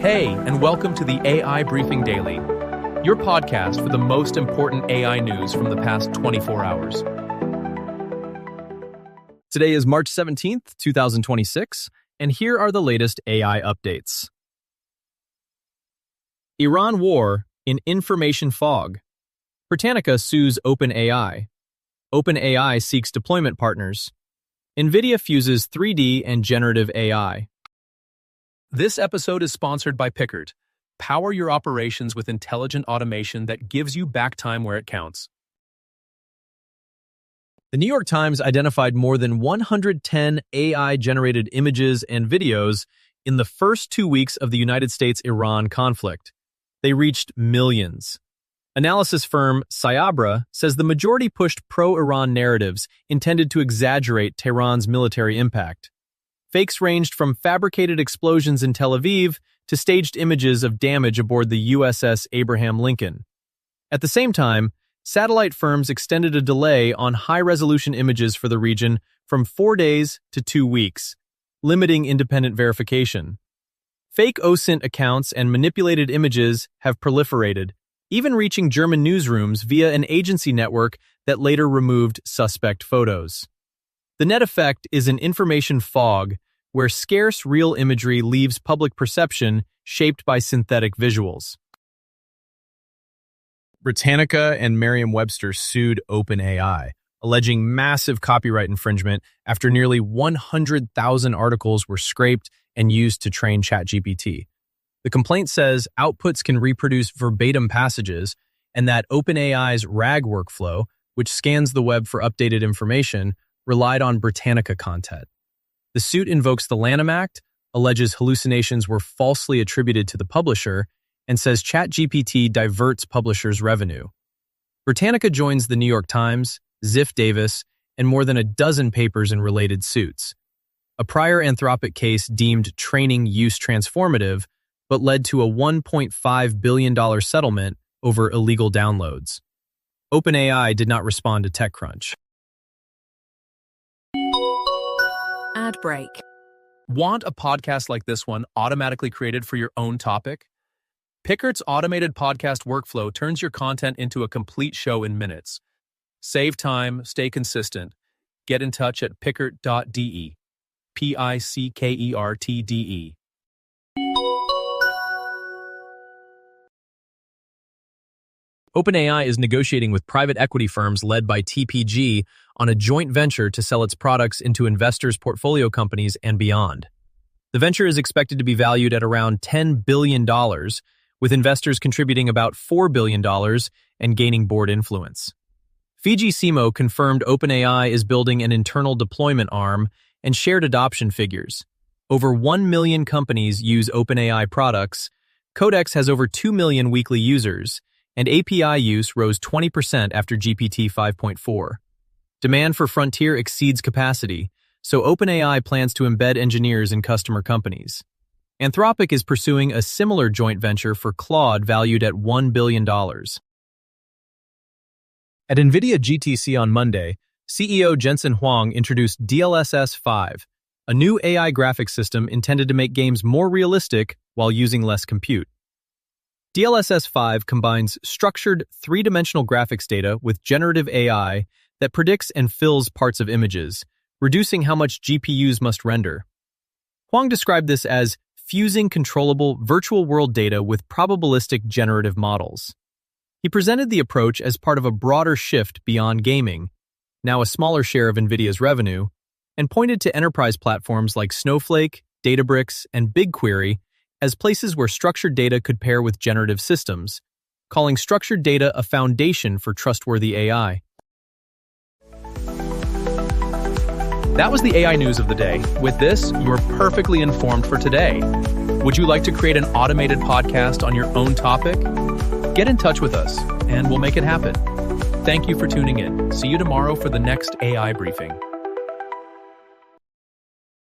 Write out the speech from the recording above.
Hey, and welcome to the AI Briefing Daily, your podcast for the most important AI news from the past 24 hours. Today is March 17th, 2026, and here are the latest AI updates. Iran war in information fog. Britannica sues OpenAI. OpenAI seeks deployment partners. Nvidia fuses 3D and generative AI. This episode is sponsored by Pickard. Power your operations with intelligent automation that gives you back time where it counts. The New York Times identified more than 110 AI-generated images and videos in the first 2 weeks of the United States-Iran conflict. They reached millions. Analysis firm Cyabra says the majority pushed pro-Iran narratives intended to exaggerate Tehran's military impact. Fakes ranged from fabricated explosions in Tel Aviv to staged images of damage aboard the USS Abraham Lincoln. At the same time, satellite firms extended a delay on high-resolution images for the region from 4 days to 2 weeks, limiting independent verification. Fake OSINT accounts and manipulated images have proliferated, even reaching German newsrooms via an agency network that later removed suspect photos. The net effect is an information fog where scarce real imagery leaves public perception shaped by synthetic visuals. Britannica and Merriam-Webster sued OpenAI, alleging massive copyright infringement after nearly 100,000 articles were scraped and used to train ChatGPT. The complaint says outputs can reproduce verbatim passages and that OpenAI's RAG workflow, which scans the web for updated information, relied on Britannica content. The suit invokes the Lanham Act, alleges hallucinations were falsely attributed to the publisher, and says ChatGPT diverts publishers' revenue. Britannica joins the New York Times, Ziff Davis, and more than a dozen papers in related suits. A prior Anthropic case deemed training use transformative, but led to a $1.5 billion settlement over illegal downloads. OpenAI did not respond to TechCrunch. Ad break. Want a podcast like this one automatically created for your own topic? Pickard's automated podcast workflow turns your content into a complete show in minutes. Save time, stay consistent. Get in touch at pickard.de. Pickertde. OpenAI is negotiating with private equity firms led by TPG on a joint venture to sell its products into investors' portfolio companies and beyond. The venture is expected to be valued at around $10 billion, with investors contributing about $4 billion and gaining board influence. Fiji Simo confirmed OpenAI is building an internal deployment arm and shared adoption figures. Over 1 million companies use OpenAI products, Codex has over 2 million weekly users, and API use rose 20% after GPT 5.4. Demand for Frontier exceeds capacity, so OpenAI plans to embed engineers in customer companies. Anthropic is pursuing a similar joint venture for Claude valued at $1 billion. At Nvidia GTC on Monday, CEO Jensen Huang introduced DLSS 5, a new AI graphics system intended to make games more realistic while using less compute. DLSS 5 combines structured three-dimensional graphics data with generative AI that predicts and fills parts of images, reducing how much GPUs must render. Huang described this as fusing controllable virtual world data with probabilistic generative models. He presented the approach as part of a broader shift beyond gaming, now a smaller share of Nvidia's revenue, and pointed to enterprise platforms like Snowflake, Databricks, and BigQuery as places where structured data could pair with generative systems, calling structured data a foundation for trustworthy AI. That was the AI news of the day. With this, you're perfectly informed for today. Would you like to create an automated podcast on your own topic? Get in touch with us, and we'll make it happen. Thank you for tuning in. See you tomorrow for the next AI briefing.